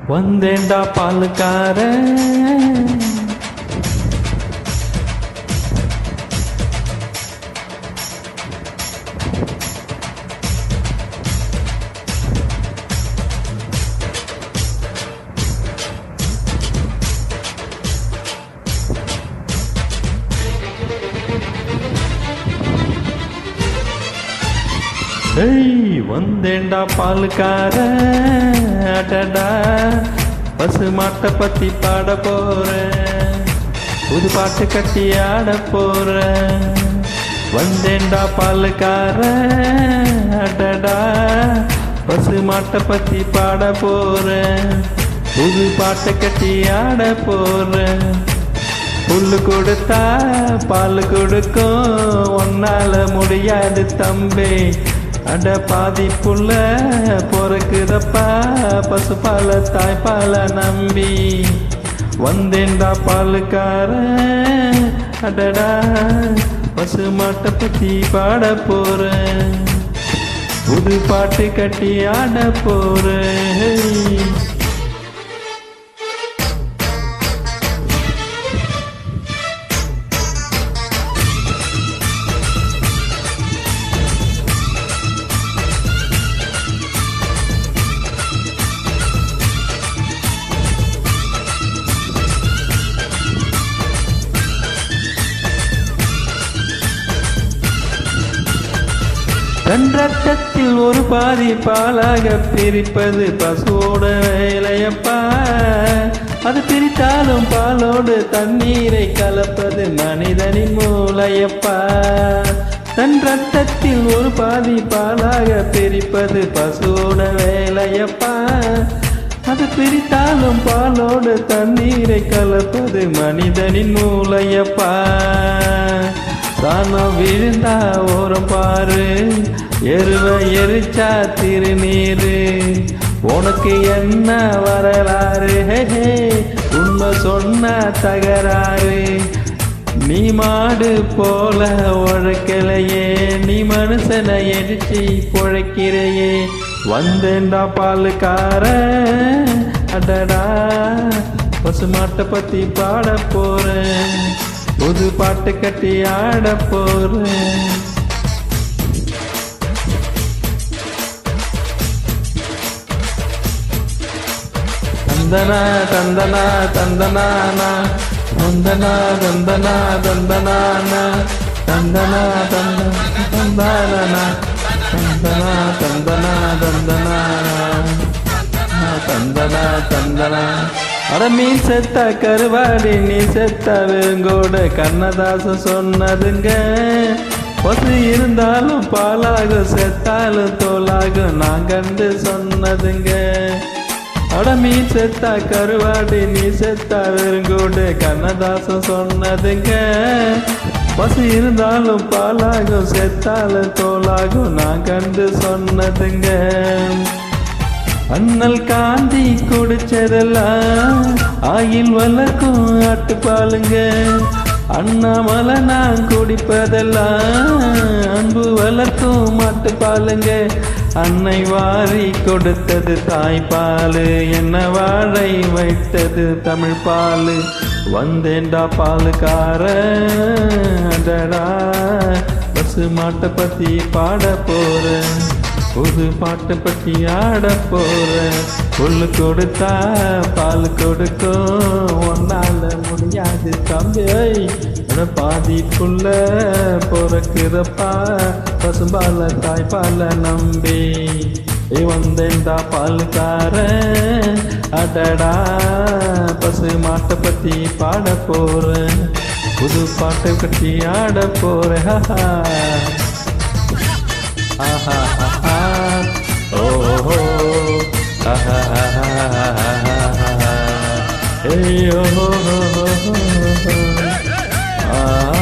வந்தேண்டா பாலுக்கார வந்தேண்டா பாலுக்கார அடடா பசு மாட்டை பத்தி பாட போறேன் புது பாட்டு கட்டி ஆட போறேன் வந்தேண்டா பாலுக்கார அடடா பசு மாட்டை பத்தி பாட போறேன் புது பாட்டு கட்டி ஆட போறேன் புல்லு கொடுத்தா பால் கொடுக்கும் ஒன்னால முடியாது தம்பி அட பாதி புள்ள பொறுக்குதப்பா பசுபால தாய்ப்பால நம்பி வந்தேண்டா பாலுக்கார அடடா பசு மாட்டை பத்தி பாட போறேன் புது பாட்டு கட்டி ஆட போறேன் தன் ரத்தத்தில் ஒரு பாதி பாலாக பிரிப்பது பசுவோட வேலையப்பா அது பிரித்தாலும் பாலோடு தண்ணீரை கலப்பது மனிதனின் மூளையப்பா தன் ரத்தத்தில் ஒரு பாதி பாலாக பிரிப்பது பசுவோட வேலையப்பா அது பிரித்தாலும் பாலோடு தண்ணீரை கலப்பது மனிதனின் மூளையப்பா சாணம் விழுந்தா ஓரம் பாரு எருவ எரிச்சா திருநீரு உனக்கு என்ன வரலாறு உண்மை சொன்ன தகராறு நீ மாடு போல உழைக்கலையே நீ மனுஷனை எரிச்சி பொழைக்கிறையே வந்தேண்டா பாலுக்கார அடடா பசு மாட்டை பத்தி பாட போறேன் புது பாட்டு கட்டி ஆட போறேன் தந்தனா தந்தனா தந்தனானா தந்தனா தந்தனா தந்தனானா தந்தனா தந்தனா தந்தனா தந்தனா தந்தனானா தந்தனா தந்தனா அட மீ செத்த கருவாடி நீ செத்த வெறுங்கோட கண்ணதாசன் சொன்னதுங்க பசு இருந்தாலும் பாலாகும் செத்தாலும் தோலாகும் நான் கண்டு சொன்னதுங்க அட மீ செத்த கருவாடி நீ செத்த வெறுங்கோடு கண்ணதாசன் சொன்னதுங்க பசு இருந்தாலும் பாலாகும் செத்தாலும் தோலாகும் நான் கண்டு சொன்னதுங்க அண்ணல் காந்தி குடிச்சதெல்லாம் ஆயில் வளர்க்கும் ஆட்டுப்பாலுங்க அண்ணாமலை நான் குடிப்பதெல்லாம் அன்பு வளர்க்கும் மாட்டுப்பாலுங்க அன்னை வாரி கொடுத்தது தாய்ப்பால் என்ன வாழை வைத்தது தமிழ் பால் வந்தேண்டா பாலுக்கார அடடா பசு மாட்டை பத்தி பாட போறேன் புது பாட்டை பற்றி ஆட போறேன் புல்லு கொடுத்தா பால் கொடுக்கும் ஒன்னால முடியாது தம்பி பாதி புள்ள பொறுக்குதப்பா பசுபால தாய்ப்பால நம்பி வந்தேண்டா பாலுக்கார அடடா பசு மாட்டை பற்றி பாட போறேன் புது பாட்டை பற்றி ஆட போறேன் ஆஹா ஆஹா ஓஹோ ஆஹா ஆஹா ஏ ஓஹோ ஆஹா